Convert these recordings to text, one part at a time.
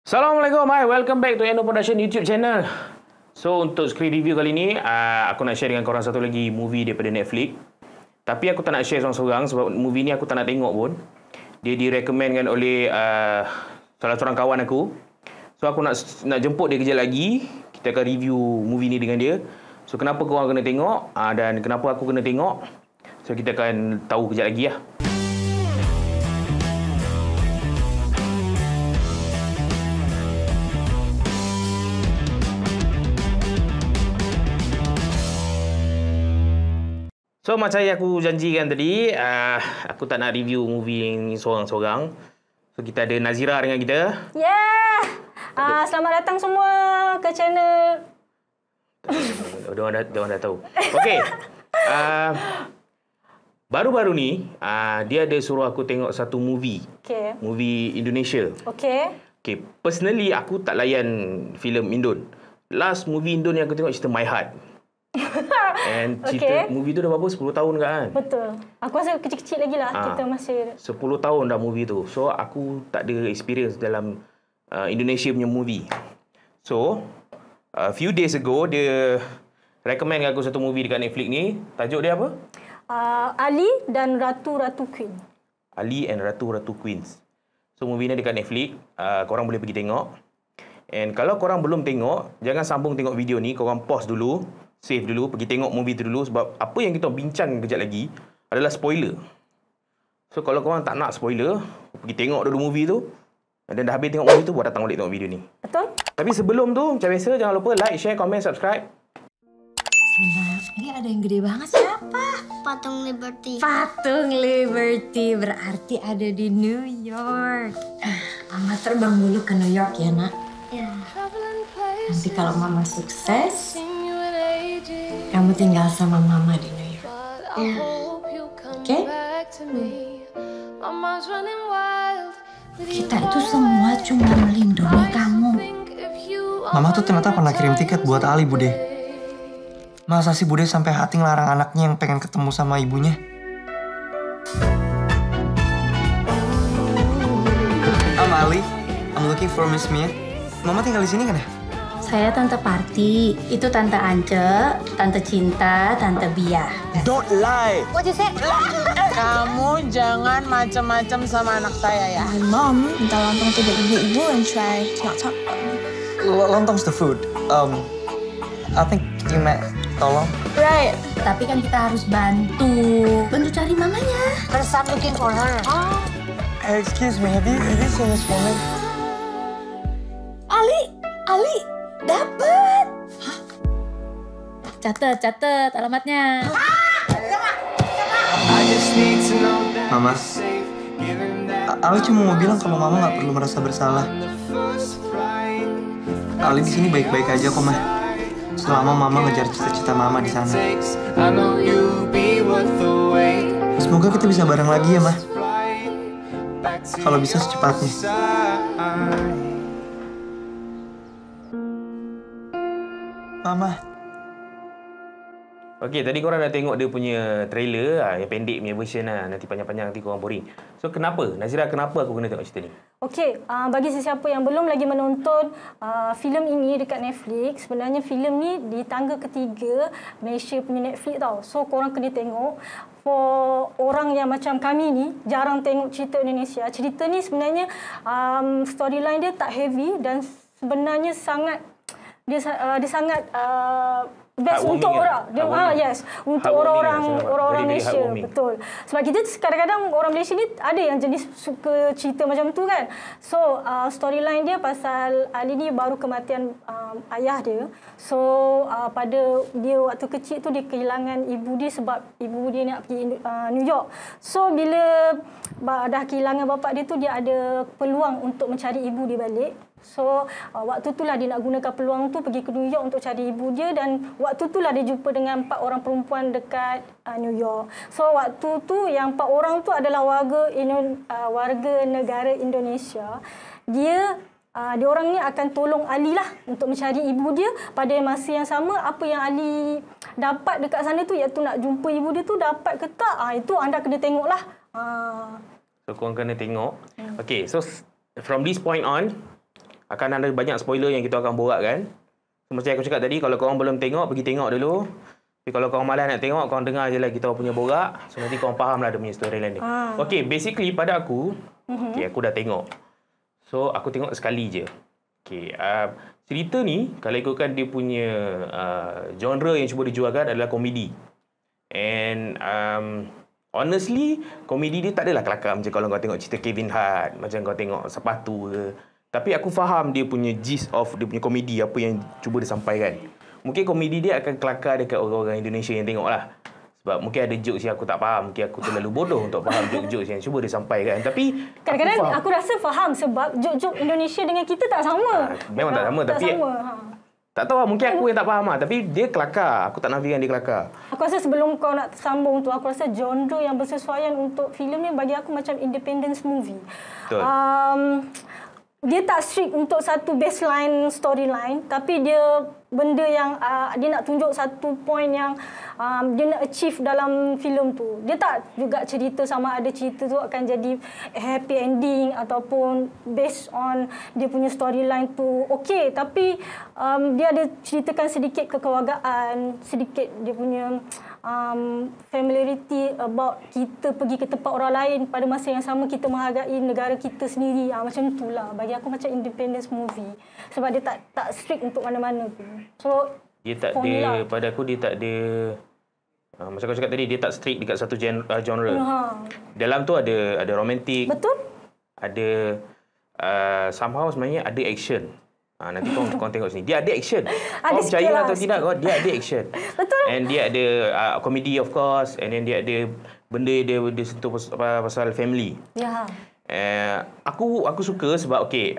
Assalamualaikum, hi, welcome back to Endo Production YouTube channel. So, untuk screen review kali ni, aku nak share dengan korang satu lagi movie daripada Netflix. Tapi aku tak nak share seorang-seorang sebab movie ni aku tak nak tengok pun. Dia direkomendkan oleh salah seorang kawan aku. So, aku nak jemput dia kejap lagi. Kita akan review movie ni dengan dia. So, kenapa korang kena tengok dan kenapa aku kena tengok. So, kita akan tahu kejap lagi lah. So, macam yang aku janjikan tadi, aku tak nak review movie ni seorang-seorang. So, kita ada Nazira dengan kita. Yeah! Selamat datang semua ke channel. Diorang dah tahu. Okey. Baru-baru ni, dia ada suruh aku tengok satu movie. Okay. Movie Indonesia. Okay. Okay, personally, aku tak layan filem Indon. Last movie Indon yang aku tengok cerita My Heart. And cerita movie tu dah berapa? 10 tahun kan? Betul. Aku rasa kecil-kecil lagi lah. Kita masih 10 tahun dah movie tu. So, aku tak ada experience dalam Indonesia punya movie. So, a few days ago, dia recommend aku satu movie dekat Netflix ni. Tajuk dia apa? Ali dan Ratu-Ratu Queen. Ali and Ratu-Ratu Queens. So, movie ni dekat Netflix. Korang boleh pergi tengok. And kalau korang belum tengok, jangan sambung tengok video ni. Korang pause dulu. Save dulu, pergi tengok movie tu dulu sebab apa yang kita bincang kejap lagi adalah spoiler. So, kalau korang tak nak spoiler, pergi tengok dulu movie tu. Dan dah habis tengok movie tu, buat datang balik tengok video ni. Betul? Tapi sebelum tu, macam biasa, jangan lupa like, share, komen, subscribe. Sebentar, ini ada yang gede banget. Siapa? Patung Liberty. Patung Liberty, berarti ada di New York. Mama terbang dulu ke New York ya, nak? Ya. Nanti kalau Mama sukses, kamu tinggal sama Mama di New York. Oke? Kita itu semua cuma melindungi kamu. Mama tuh ternyata pernah kirim tiket buat Ali, Bude. Masa sih Bude sampai hati ngelarang anaknya yang pengen ketemu sama ibunya? I'm Ali. I'm looking for Miss Mia. Mama tinggal di sini kan ya? Saya Tante Parti, itu Tante Ance, Tante Cinta, Tante Bia. Don't lie. What you say? Kamu jangan macam-macam sama anak saya ya. My mom minta lontong tidak ibu and try to not talk about me. Lontong's the food. I think you meant tolong. Right. Tapi kan kita harus bantu cari mamanya. Let's start looking for her. Hey, excuse me, have you seen this woman? Ali, dapet. Catet alamatnya. Mama, Ali cuma mau bilang kalau Mama nggak perlu merasa bersalah. Ali di sini baik-baik aja kok, Ma. Selama Mama ngejar cita-cita Mama di sana. Semoga kita bisa bareng lagi ya, Ma. Kalau bisa secepatnya. Mama. Okey, tadi korang dah tengok dia punya trailer, yang pendek punya version lah. Nanti panjang-panjang nanti korang boring. So, kenapa? Nazira, kenapa aku kena tengok cerita ni? Okey, bagi sesiapa yang belum lagi menonton filem ini dekat Netflix, sebenarnya filem ni di tangga ketiga Malaysia punya Netflix tau. So, korang kena tengok. For orang yang macam kami ni, jarang tengok cerita Indonesia. Cerita ni sebenarnya storyline dia tak heavy dan sebenarnya sangat dia sangat best untuk orang. Yes, untuk orang-orang Malaysia, betul. Sebab kita kadang-kadang orang Malaysia ni ada yang jenis suka cerita macam tu kan. So, storyline dia pasal Ali ni baru kematian ayah dia. So, pada dia waktu kecil tu dia kehilangan ibu dia sebab ibu dia nak pergi New York. So, bila dah kehilangan bapa dia tu, dia ada peluang untuk mencari ibu dia balik. So, waktu itulah dia nak gunakan peluang tu pergi ke New York untuk cari ibu dia dan waktu itulah dia jumpa dengan 4 orang perempuan dekat New York. So, waktu tu yang 4 orang tu adalah warga negara Indonesia. Dia orang ni akan tolong Ali lah untuk mencari ibu dia. Pada masa yang sama, apa yang Ali dapat dekat sana tu iaitu nak jumpa ibu dia tu dapat ke tak, itu anda kena tengoklah. So, korang kena tengok. Okay, so from this point on, akan ada banyak spoiler yang kita akan borak kan. So, macam aku cakap tadi, kalau korang belum tengok, pergi tengok dulu. Tapi kalau korang malas nak tengok, korang dengar je lah kita punya borak. So nanti korang faham lah dia punya storyline dia. Okay, basically pada aku, okay, aku dah tengok. So aku tengok sekali je. Okay, cerita ni, kalau ikutkan dia punya genre yang cuba dijualkan adalah komedi. And honestly, komedi dia tak adalah kelakar macam kalau kau tengok cerita Kevin Hart, macam kau tengok Sepatu ke. Tapi aku faham dia punya gist of dia punya komedi, apa yang cuba disampaikan. Mungkin komedi dia akan kelakar dekat orang-orang Indonesia yang tengok lah. Sebab mungkin ada jokes yang aku tak faham. Mungkin aku terlalu bodoh untuk faham jokes-jokes yang cuba disampaikan. Tapi kadang-kadang aku rasa faham sebab jok-jok Indonesia dengan kita tak sama. Memang tak sama. Tapi tak tahu lah, mungkin aku yang tak faham lah. Tapi dia kelakar. Aku tak nafikan dia kelakar. Aku rasa sebelum kau nak sambung tu, aku rasa genre yang bersesuaian untuk filem ni bagi aku macam independence movie. Betul. Dia tak strict untuk satu baseline storyline, tapi dia benda yang dia nak tunjuk satu point yang dia nak achieve dalam filem tu. Dia tak juga cerita sama ada cerita tu akan jadi happy ending ataupun based on dia punya storyline tu okey, tapi dia ada ceritakan sedikit kekeluargaan, sedikit dia punya familiarity about kita pergi ke tempat orang lain pada masa yang sama kita menghargai negara kita sendiri. Macam itulah bagi aku macam independence movie sebab dia tak strict untuk mana-mana tu. So dia tak ada, pada aku dia tak ada macam aku cakap tadi, dia tak strict dekat satu genre. Dalam tu ada romantik. Betul. Ada somehow sebenarnya ada action. Nanti kau tengok sini. Dia ada action. Kau percaya atau tidak, dia ada action. Betul. And dia ada comedy of course. And then dia ada benda dia sentuh pasal family. Ya. Aku suka sebab okay,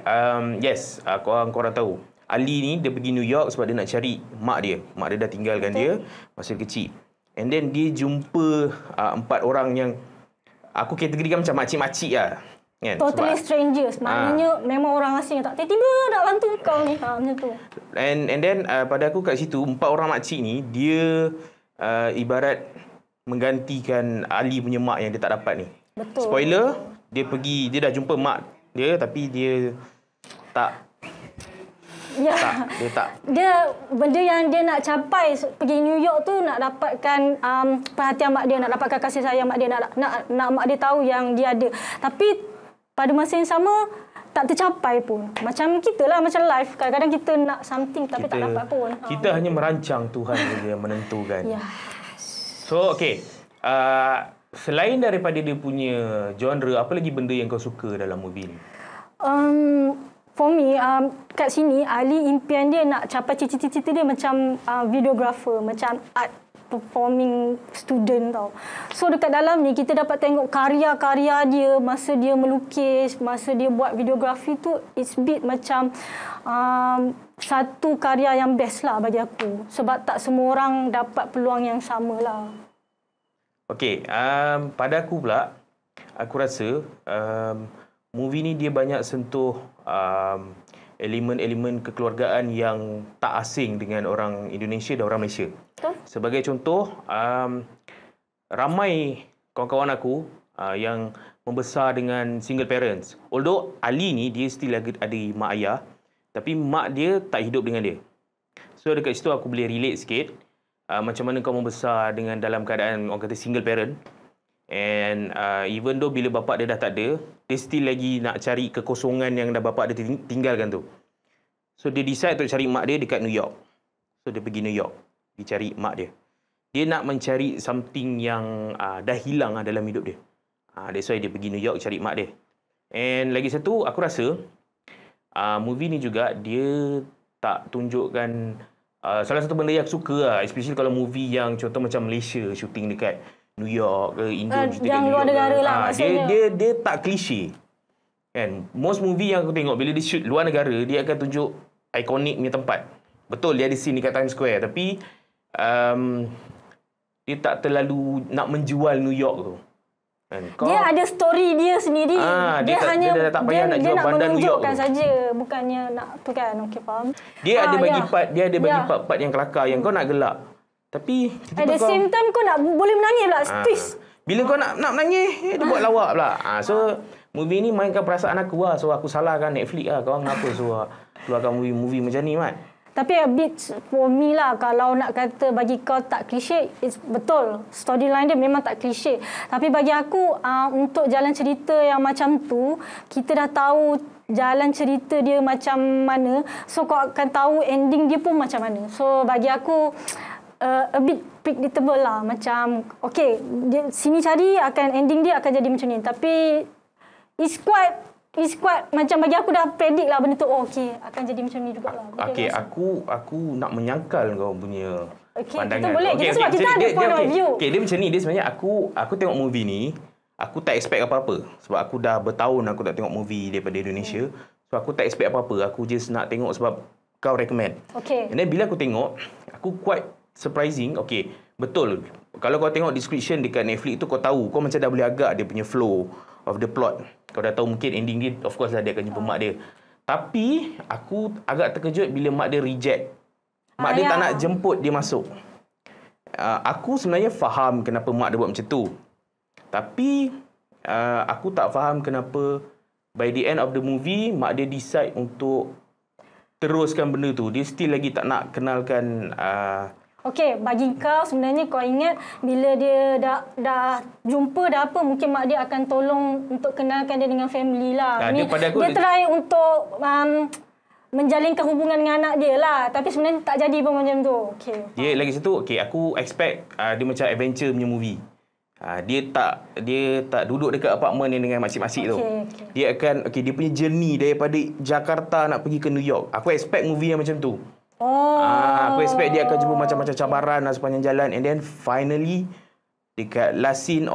yes, korang tahu. Ali ni dia pergi New York sebab dia nak cari mak dia. Mak dia dah tinggalkan dia masa kecil. And then dia jumpa 4 orang yang aku kategorikan macam makcik-makcik lah. Kan? Totally strangers. Maknanya memang orang asing tak tiba-tiba nak bantu kau ni. Macam tu. And then pada aku kat situ 4 orang makcik ni dia ibarat menggantikan Ali punya mak yang dia tak dapat ni. Betul. Spoiler, dia dah jumpa mak dia tapi dia tak. Ya. Dia benda yang dia nak capai pergi New York tu nak dapatkan perhatian mak dia, nak dapatkan kasih sayang mak dia, nak mak dia tahu yang dia ada. Tapi pada masa yang sama tak tercapai pun. Macam kita lah, macam life. Kadang-kadang kita nak something tapi tak dapat pun. Kita hanya merancang, Tuhan saja yang menentukan. Yes. So, okay. Selain daripada dia punya genre, apa lagi benda yang kau suka dalam movie ni? For me, kat sini, Ali impian dia nak capai cita-cita dia macam videographer, macam art performing student tau. So dekat dalam ni kita dapat tengok karya-karya dia masa dia melukis, masa dia buat videografi tu, it's bit macam satu karya yang best lah bagi aku. Sebab tak semua orang dapat peluang yang sama lah. Okay, pada aku pula, aku rasa movie ni dia banyak sentuh elemen-elemen kekeluargaan yang tak asing dengan orang Indonesia dan orang Malaysia. Betul. Sebagai contoh, ramai kawan-kawan aku yang membesar dengan single parents. Although Ali ni dia still ada mak ayah, tapi mak dia tak hidup dengan dia. So dekat situ aku boleh relate sikit macam mana kau membesar dengan dalam keadaan orang kata single parent. And even though bila bapak dia dah tak ada, dia still lagi nak cari kekosongan yang dah bapak dia tinggalkan tu. So dia decide untuk cari mak dia dekat New York. So dia pergi New York, dia cari mak dia. Dia nak mencari something yang dah hilang dalam hidup dia. That's why dia pergi New York cari mak dia. And lagi satu, aku rasa movie ni juga dia tak tunjukkan salah satu benda yang aku suka lah, especially kalau movie yang contoh macam Malaysia shooting dekat New York ke Indo yang luar negara lah maksudnya. Dia tak klise. Kan? Most movie yang aku tengok bila dia shoot luar negara, dia akan tunjuk ikonik punya tempat. Betul dia ada scene dekat Times Square, tapi dia tak terlalu nak menjual New York tu. Kan? Dia ada story dia sendiri. Dia tak payah nak jual bandar New York menunjukkan saja, bukannya nak tu kan. Okey, faham. Dia ada bagi part yang kelakar yang kau nak gelak. Tapi at the same time kau nak boleh menangis pula. Twist. Bila kau nak menangis, dia buat lawak pula. So movie ni mainkan perasaan aku lah. So aku salahkan Netflix lah. Korang kenapa suruh keluarkan movie macam ni, Mat? Tapi a bit for me lah, kalau nak kata bagi kau tak klise, betul. Storyline dia memang tak klise. Tapi bagi aku, untuk jalan cerita yang macam tu, kita dah tahu jalan cerita dia macam mana. So kau akan tahu ending dia pun macam mana. So bagi aku, a bit predictable lah. Macam, okay, sini cari, ending dia akan jadi macam ni. Tapi, it's quite macam bagi aku dah predict lah benda tu. Oh, okey, akan jadi macam ni jugalah. Okey, aku nak menyangkal kau punya pandangan. Kita boleh. Sebab kita ada point of view. Okey, dia macam ni. Dia sebenarnya aku tengok movie ni, aku tak expect apa-apa. Sebab aku dah bertahun aku tak tengok movie daripada Indonesia. So aku tak expect apa-apa. Aku just nak tengok sebab kau recommend. Okey. And then bila aku tengok, aku quite surprising. Okey, betul. Kalau kau tengok description dekat Netflix tu, kau tahu. Kau macam dah boleh agak dia punya flow of the plot. Kau dah tahu mungkin ending dia, of course lah dia akan jumpa mak dia. Tapi, aku agak terkejut bila mak dia reject. Mak dia tak nak jemput dia masuk. Aku sebenarnya faham kenapa mak dia buat macam tu. Tapi, aku tak faham kenapa by the end of the movie, mak dia decide untuk teruskan benda tu. Dia still lagi tak nak kenalkan... Okey, bagi kau sebenarnya kau ingat bila dia dah jumpa dah apa, mungkin mak dia akan tolong untuk kenalkan dia dengan family lah. Dia try untuk menjalinkan hubungan dengan anak dia lah. Tapi sebenarnya tak jadi pun macam tu. Okey. Dia lagi satu, okey, aku expect dia macam adventure punya movie. Dia tak duduk dekat apartmen yang dengan makcik-makcik tu. Dia akan, dia punya journey daripada Jakarta nak pergi ke New York. Aku expect movie yang macam tu. Aku expect dia akan jumpa macam-macam cabaran sepanjang jalan, and then finally dekat last scene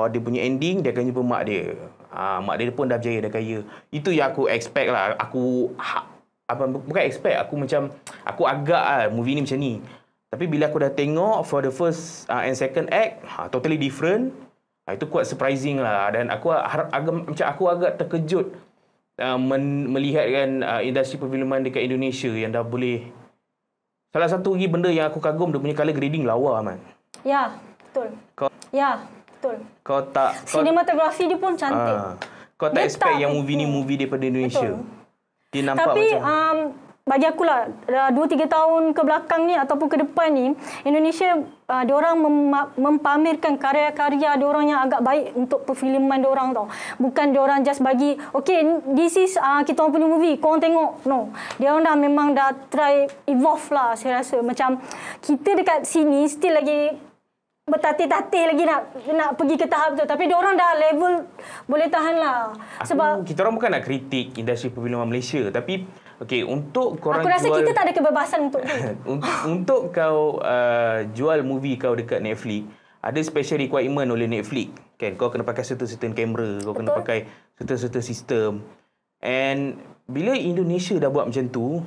dia punya ending, dia akan jumpa mak dia. Mak dia pun dah berjaya, dah kaya. Itu yang aku expect lah. Bukan expect, aku agak movie ni macam ni. Tapi bila aku dah tengok for the first and second act, totally different. Itu quite surprising lah. Dan aku agak terkejut melihatkan industri perfilman dekat Indonesia yang dah boleh. Salah satu lagi benda yang aku kagum, dia punya colour grading lawa, Man. Ya, betul. Betul. Sinematografi dia pun cantik. Kau tak expect yang movie ni movie daripada Indonesia. Betul. Dia nampak tapi, macam... bagi akulah, 2-3 tahun ke belakang ni ataupun ke depan ni, Indonesia, diorang mempamerkan karya-karya diorang yang agak baik untuk perfilman diorang tau. Bukan diorang just bagi, okay, this is kita orang punya movie, korang tengok. No. Diorang memang dah try evolve lah, saya rasa. Macam kita dekat sini still lagi bertatih-tatih lagi nak pergi ke tahap tu. Tapi diorang dah level boleh tahan lah. Sebab kita orang bukan nak kritik industri perfilman Malaysia, tapi okey, untuk korang aku rasa jual, kita tak ada kebebasan untuk tu. Untuk kau jual movie kau dekat Netflix, ada special requirement oleh Netflix. Kan, kau kena pakai certain kamera, kau kena pakai certain sistem. And bila Indonesia dah buat macam tu,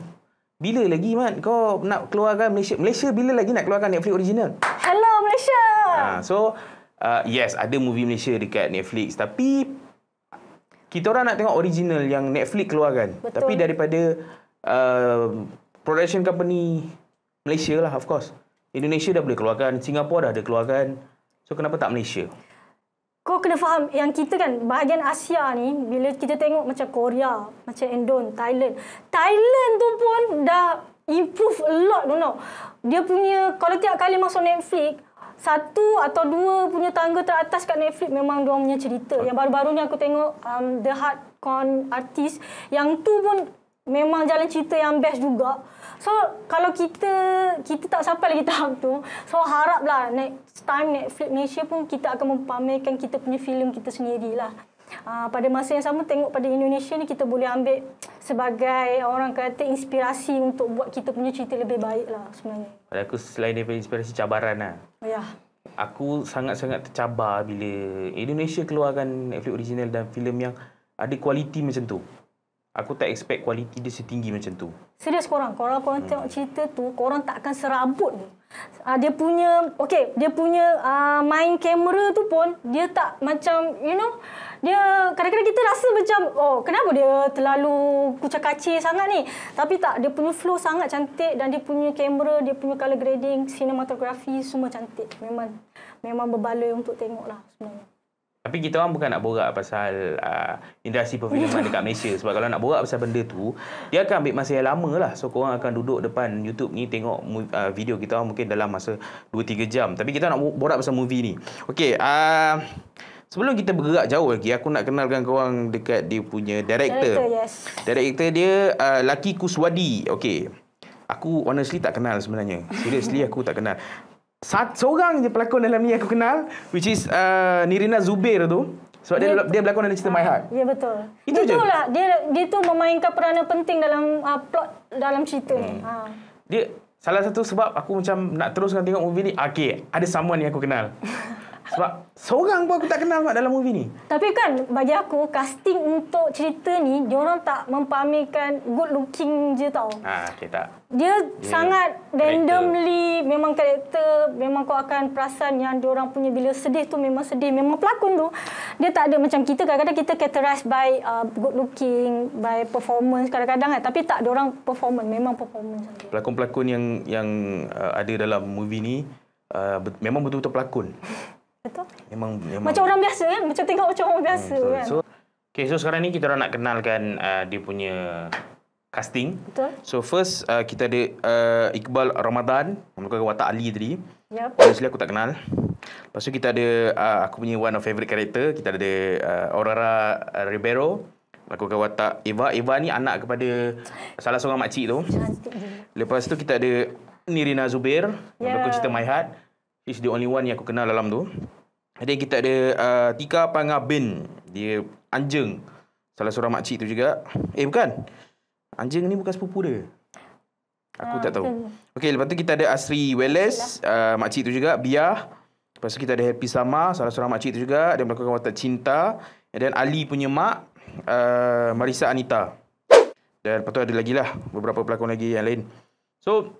bila lagi, Man, kau nak keluarkan Malaysia bila lagi nak keluarkan Netflix original? Hello Malaysia. Yes, ada movie Malaysia dekat Netflix, tapi kita orang nak tengok original yang Netflix keluarkan. Betul. Tapi daripada production company Malaysia lah, of course. Indonesia dah boleh keluarkan, Singapura dah ada keluarkan. So kenapa tak Malaysia? Kau kena faham yang kita kan bahagian Asia ni, bila kita tengok macam Korea, macam Indon, Thailand tu pun dah improve a lot, you know. Dia punya, kalau tiap kali masuk Netflix, 1 atau 2 punya tangga teratas kat Netflix memang diorang punya cerita. Yang baru-baru ni aku tengok The Hardcore Artist, yang tu pun memang jalan cerita yang best juga. So kalau kita tak sampai lagi tahap tu, so haraplah next time Netflix Malaysia pun kita akan mempamerkan kita punya filem kita sendirilah. Pada masa yang sama, tengok pada Indonesia ni kita boleh ambil sebagai orang kata inspirasi untuk buat kita punya cerita lebih baik lah sebenarnya. Pada aku, selain daripada inspirasi, cabaran lah. Ya. Aku sangat-sangat tercabar bila Indonesia keluarkan Netflix original dan filem yang ada kualiti macam tu. Aku tak expect kualiti dia setinggi macam tu. Serius korang tengok cerita tu, korang tak akan serabut. Dia punya, dia punya main kamera tu pun, dia tak macam, you know, dia kadang-kadang kita rasa macam, kenapa dia terlalu kucak-kacir sangat ni. Tapi tak, dia punya flow sangat cantik dan dia punya kamera, dia punya colour grading, cinematography, semua cantik. Memang berbaloi untuk tengok lah sebenarnya. Tapi kita orang bukan nak borak pasal industri perfilman dekat Malaysia. Sebab kalau nak borak pasal benda tu, dia akan ambil masa yang lama lah. So, korang akan duduk depan YouTube ni tengok video kita orang mungkin dalam masa 2-3 jam. Tapi kita nak borak pasal movie ni. Okey, sebelum kita bergerak jauh lagi, aku nak kenalkan korang dekat dia punya director. Director dia Lucky Kuswadi. Okey. Aku honestly tak kenal sebenarnya. Seriously aku tak kenal. Seorang je pelakon dalam ni aku kenal, which is Nirina Zubir tu. Sebab dia berlakon dalam cerita My Heart. Ya, betul. Itulah. Dia tu memainkan peranan penting dalam plot dalam cerita ni. Dia salah satu sebab aku macam nak teruskan tengok movie ni. Okay, ada someone yang aku kenal. Sebab seorang pun aku tak kenal dalam movie ni. Tapi kan bagi aku casting untuk cerita ni diorang tak mempamerkan good looking je tau. Okay, tak. Dia sangat randomly memang karakter, memang kau akan perasan yang diorang punya bila sedih tu memang sedih. Memang pelakon tu dia tak ada macam kita, kadang-kadang kita categorize by good looking, by performance kadang-kadang kan. Tapi tak, diorang performance, memang performance. Pelakon-pelakon yang ada dalam movie ni memang betul-betul pelakon. Betul. Memang macam orang biasa kan, macam tengok macam orang biasa kan. So sekarang ni kita nak kenalkan dia punya casting. Betul. So first kita ada Iqbal Ramadan, merupakan watak Ali tadi. Yep. Honestly aku tak kenal. Lepas tu kita ada aku punya one of favorite character, kita ada Aurora Ribeiro, merupakan watak Eva. Eva ni anak kepada salah seorang makcik tu. Cantik je. Lepas tu kita ada Nirina Zubir, merupakan cerita My Heart. She's the only one yang aku kenal dalam tu. Jadi kita ada Tika Pangabin. Dia Anjing. Salah seorang makcik tu juga. Bukan. Anjing ni bukan sepupu dia. Aku tak tahu. Okey, lepas tu kita ada Asri Weles. Makcik tu juga. Biah. Lepas tu kita ada Happy Sama. Salah seorang makcik tu juga. Dia melakukan watak Cinta. Dan Ali punya mak. Marisa Anita. Dan lepas tu ada lagi lah beberapa pelakon lagi yang lain. So,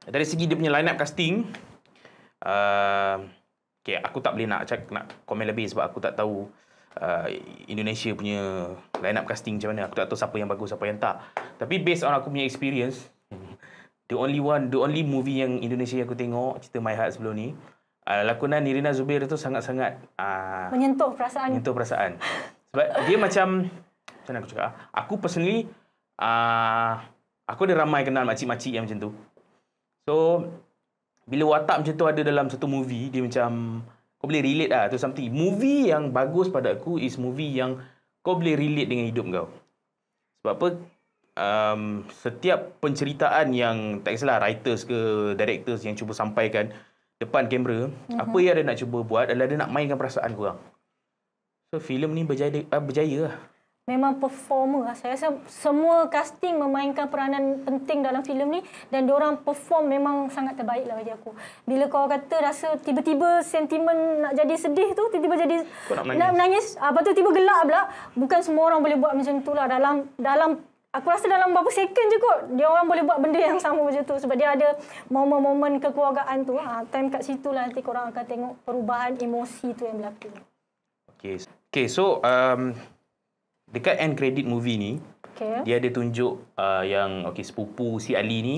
dari segi dia punya line up casting, okay, aku tak boleh nak komen lebih sebab aku tak tahu Indonesia punya line up casting macam mana. Aku tak tahu siapa yang bagus, siapa yang tak. Tapi based on aku punya experience, the only movie yang Indonesia yang aku tengok, cerita My Heart sebelum ni, lakonan Nirina Zubir tu sangat-sangat menyentuh perasaan. Sebab dia macam mana aku cakap, aku personally aku ada ramai kenal makcik-makcik yang macam tu. So bila watak macam tu ada dalam satu movie, dia macam kau boleh relate lah tu something. Movie yang bagus pada aku is movie yang kau boleh relate dengan hidup kau. Sebab apa? Setiap penceritaan yang tak kisahlah writers ke directors yang cuba sampaikan depan kamera, apa yang dia nak cuba buat adalah dia nak mainkan perasaan korang. So filem ni berjaya lah. Memang performer lah. Saya rasa semua casting memainkan peranan penting dalam filem ni dan diorang perform memang sangat terbaik lah bagi aku. Bila kau kata rasa tiba-tiba sentimen nak jadi sedih tu, tiba-tiba jadi nak menangis. Lepas tu tiba gelap pula. Bukan semua orang boleh buat macam tu lah. Dalam aku rasa dalam beberapa second je kot, dia orang boleh buat benda yang sama macam tu. Sebab dia ada momen-momen kekeluargaan tu. Time kat situ lah nanti korang akan tengok perubahan emosi tu yang berlaku. Okay, so dekat end credit movie ni, dia ada tunjuk yang sepupu si Ali ni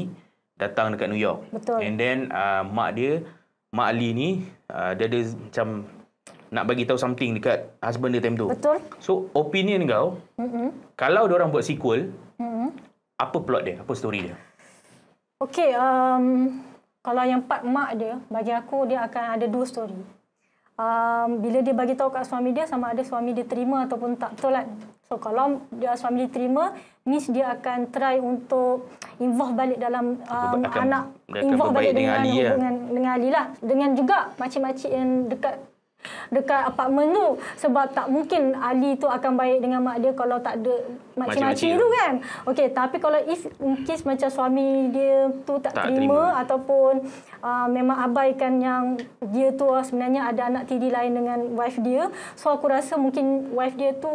datang dekat New York. Betul. And then mak Ali ni dia ada macam nak bagi tahu something dekat husband dia time tu. Betul. So opinion kau, kalau dia orang buat sequel, apa plot dia? Apa story dia? Okay, kalau yang part mak dia, bagi aku dia akan ada dua story. Bila dia bagi tahu kat suami dia, sama ada suami dia terima ataupun tak, betul kan? So kalau suami dia terima, means dia akan try untuk involve balik dalam involve balik dengan Ali lah. Dengan juga makcik-makcik yang dekat apartmen tu. Sebab tak mungkin Ali tu akan baik dengan mak dia kalau tak ada makcik-makcik tu kan. Okey, tapi kalau in case macam suami dia tu tak terima ataupun memang abaikan yang dia tu sebenarnya ada anak tiri lain dengan wife dia. So aku rasa mungkin wife dia tu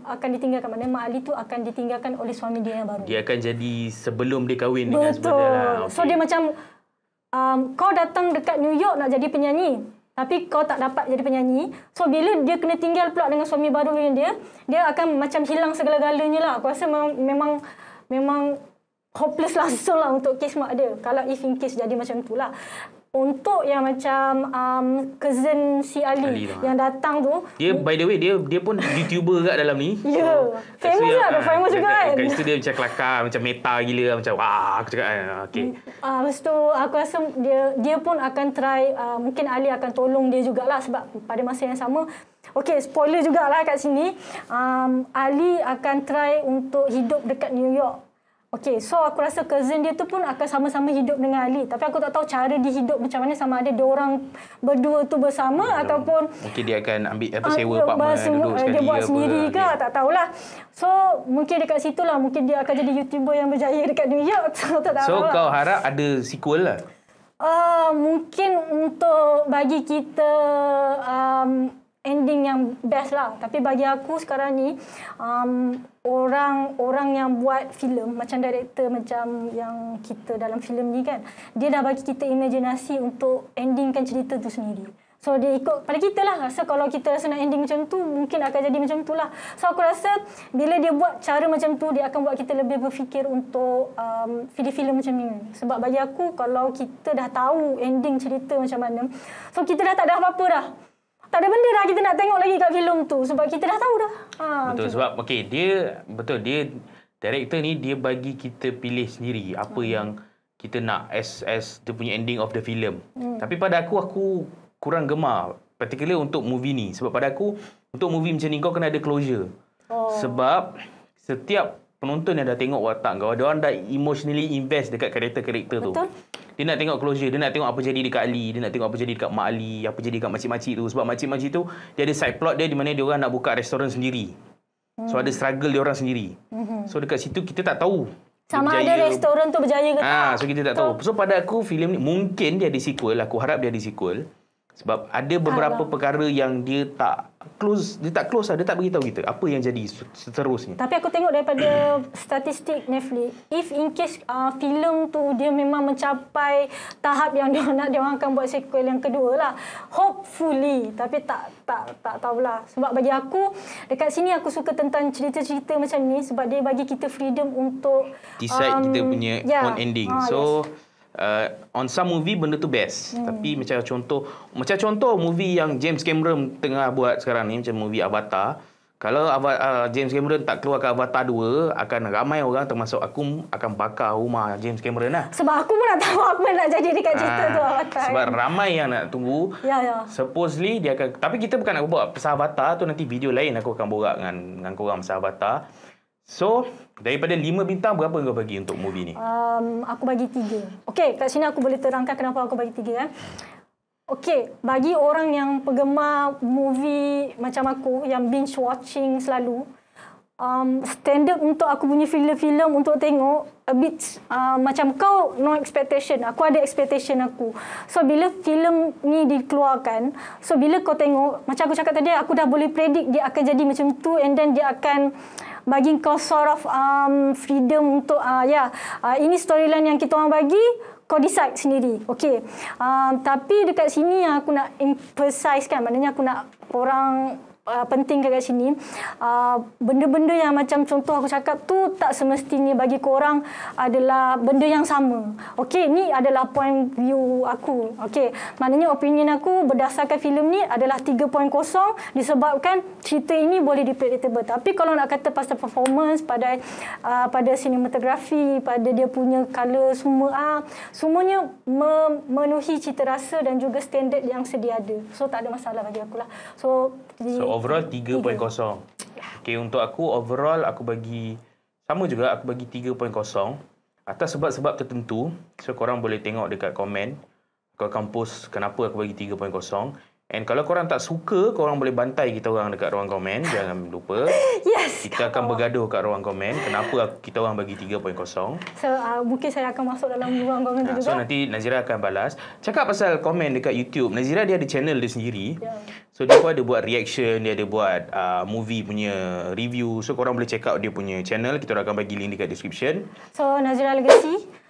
akan ditinggalkan. Maknanya mak Ali tu akan ditinggalkan oleh suami dia yang baru. Dia akan jadi sebelum dia kahwin dengan sebenarnya lah. Okay. So dia macam kau datang dekat New York nak jadi penyanyi, tapi kau tak dapat jadi penyanyi. So bila dia kena tinggal pula dengan suami baru dia akan macam hilang segala-galanya lah. Aku rasa memang hopeless langsung lah untuk kes mak dia. Kalau if in case jadi macam tu lah. untuk yang macam cousin si Ali yang datang tu. Dia by the way dia pun YouTuber kat dalam ni. Ya. Famous lah, famous juga kan. Kat situ dia macam kelakar, macam meta gila, macam wah aku cakap okey. Lepas tu aku rasa dia pun akan try, mungkin Ali akan tolong dia jugalah sebab pada masa yang sama. Okey, spoiler jugalah kat sini. Ali akan try untuk hidup dekat New York. Okey, so aku rasa cousin dia tu pun akan sama-sama hidup dengan Ali. Tapi aku tak tahu cara dia hidup macam mana, sama ada diorang berdua tu bersama ataupun mungkin dia akan ambil sewa apartment duduk sekali dia buat ke sendiri apa. ke, tak tahulah. So mungkin dekat situ lah, mungkin dia akan jadi YouTuber yang berjaya dekat New York. So kau harap ada sequel lah? Mungkin untuk bagi kita ending yang best lah. Tapi bagi aku sekarang ni orang yang buat filem macam director macam yang kita dalam filem ni kan, dia dah bagi kita imajinasi untuk endingkan cerita tu sendiri. So dia ikut pada kita lah. Rasa kalau kita rasa nak ending macam tu, mungkin akan jadi macam tu lah. So aku rasa bila dia buat cara macam tu, dia akan buat kita lebih berfikir untuk filem-filem macam ni. Sebab bagi aku, kalau kita dah tahu ending cerita macam mana, so kita dah tak ada apa-apa dah. Tak ada benda dah kita nak tengok lagi kat filem tu. Sebab kita dah tahu dah. Betul, sebab dia director ni dia bagi kita pilih sendiri apa yang kita nak as dia punya ending of the film. Tapi pada aku kurang gemar, particularly untuk movie ni. Sebab pada aku, untuk movie macam ni kau kena ada closure. Sebab setiap penonton yang dah tengok watak kau, diorang dah emotionally invest dekat karakter-karakter tu. Betul. Dia nak tengok closure, dia nak tengok apa jadi dekat Ali, dia nak tengok apa jadi dekat Mak Ali, apa jadi dekat makcik-makcik tu. Sebab makcik-makcik tu, dia ada side plot dia di mana diorang nak buka restoran sendiri. So ada struggle diorang sendiri. So dekat situ kita tak tahu sama ada restoran tu berjaya ke tak. So kita tak tahu. So pada aku filem ni mungkin dia ada sequel, aku harap dia ada sequel. Sebab ada beberapa perkara yang dia tak close lah, dia tak beritahu kita apa yang jadi seterusnya. Tapi aku tengok daripada statistik Netflix, if in case filem tu dia memang mencapai tahap yang dia akan buat sequel yang kedua lah. Hopefully, tapi tak tahulah. Sebab bagi aku dekat sini aku suka tentang cerita-cerita macam ni sebab dia bagi kita freedom untuk decide kita punya own ending. On some movie benda tu best. Tapi macam contoh movie yang James Cameron tengah buat sekarang ni, macam movie Avatar. Kalau James Cameron tak keluarkan Avatar 2, akan ramai orang termasuk aku akan bakar rumah James Cameron lah. Sebab aku pun nak tahu apa nak jadi dekat cerita tu Avatar. Sebab ramai yang nak tunggu. Supposedly dia akan, tapi kita bukan nak buat pasal Avatar tu, nanti video lain aku akan borak dengan korang pasal Avatar. So, daripada 5 bintang, berapa kau bagi untuk movie ni? Aku bagi 3. Okey, kat sini aku boleh terangkan kenapa aku bagi 3 kan. Okey, bagi orang yang penggemar movie macam aku, yang binge watching selalu, standard untuk aku punya filem-filem untuk tengok a bit macam kau no expectation, aku ada expectation aku. So bila filem ni dikeluarkan, so bila kau tengok, macam aku cakap tadi, aku dah boleh predict dia akan jadi macam tu, and then dia akan bagi kau sort of freedom untuk ini storyline yang kita orang bagi, kau decide sendiri. Okey. Tapi dekat sini yang aku nak emphasize kan, maknanya aku nak korang penting kat sini, benda-benda yang macam contoh aku cakap tu tak semestinya bagi korang adalah benda yang sama. Okey, ni adalah point view aku. Okey, maknanya opinion aku berdasarkan filem ni adalah 3.0 disebabkan cerita ini boleh dipredictable. Tapi kalau nak kata pasal performance, pada sinematografi, pada dia punya colour semua, semuanya memenuhi cita rasa dan juga standard yang sedia ada. So tak ada masalah bagi aku lah. So overall 3.0. Okay, untuk aku overall aku bagi sama juga, aku bagi 3.0 atas sebab-sebab tertentu. So korang boleh tengok dekat komen. Aku akan post kenapa aku bagi 3.0. And kalau korang tak suka, korang boleh bantai kita orang dekat ruang komen. Jangan lupa. Yes. Kita akan bergaduh kat ruang komen kenapa kita orang bagi 3.0. So mungkin saya akan masuk dalam ruang komen tu juga. So nanti Nazira akan balas. Cakap pasal komen dekat YouTube, Nazira dia ada channel dia sendiri. So dia pun ada buat reaction, dia ada buat movie punya review. So korang boleh check out dia punya channel. Kita akan bagi link dekat description. So Nazira Legacy.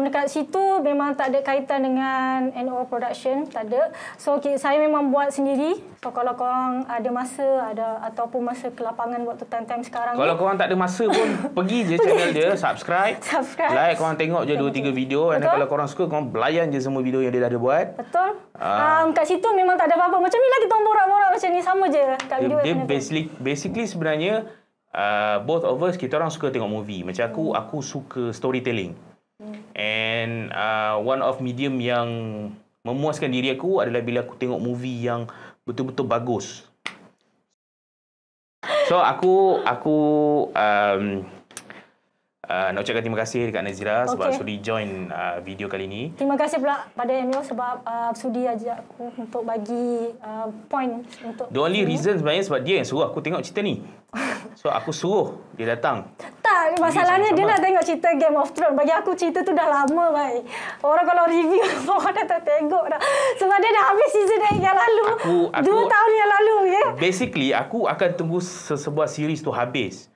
Dekat situ memang tak ada kaitan dengan NO Production, tak ada. So saya memang buat sendiri. So kalau korang ada masa ataupun masa ke lapangan waktu time-time sekarang Kalau ni, korang tak ada masa pun, pergi je channel dia, subscribe. Like, korang tengok je 2-3 video. Dan kalau korang suka, korang belayan je semua video yang dia dah ada buat. betul. Kat situ memang tak ada apa-apa. Macam ni lah kita orang borak-borak macam ni, sama je kat video Dia channel tu. basically sebenarnya both of us, kita orang suka tengok movie. Macam aku suka storytelling. And one of medium yang memuaskan diri aku adalah bila aku tengok movie yang betul-betul bagus. So aku nak ucapkan terima kasih dekat Nazira sebab sudi join video kali ni. Terima kasih pula pada NO sebab sudi ajak aku untuk bagi point untuk The only reason sebenarnya sebab dia yang suruh aku tengok cerita ni. So aku suruh dia datang. Tak, masalahnya dia nak tengok cerita Game of Thrones. Bagi aku cerita tu dah lama, baik. Orang kalau review, orang dah tak tengok dah. Sebab dia dah habis season yang lalu. 2 tahun yang lalu, ya. Basically, aku akan tunggu sebuah series tu habis.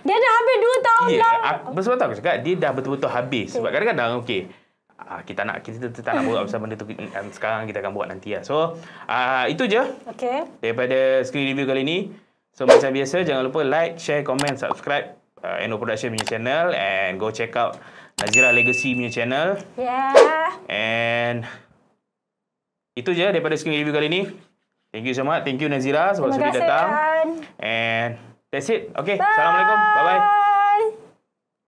Dia dah habis 2 tahun lalu. Sebab tu aku cakap, dia dah betul-betul habis. Sebab kadang-kadang, kita tak nak buat pasal benda tu sekarang, kita akan buat nanti lah. So, itu je daripada screen review kali ni. So, macam biasa, jangan lupa like, share, comment, subscribe NO Production punya channel and go check out Nazira Legacy punya channel. And itu je daripada screen review kali ni. Thank you so much. Thank you Nazira sebab sudi datang. And that's it. Okay. Assalamualaikum. Bye-bye.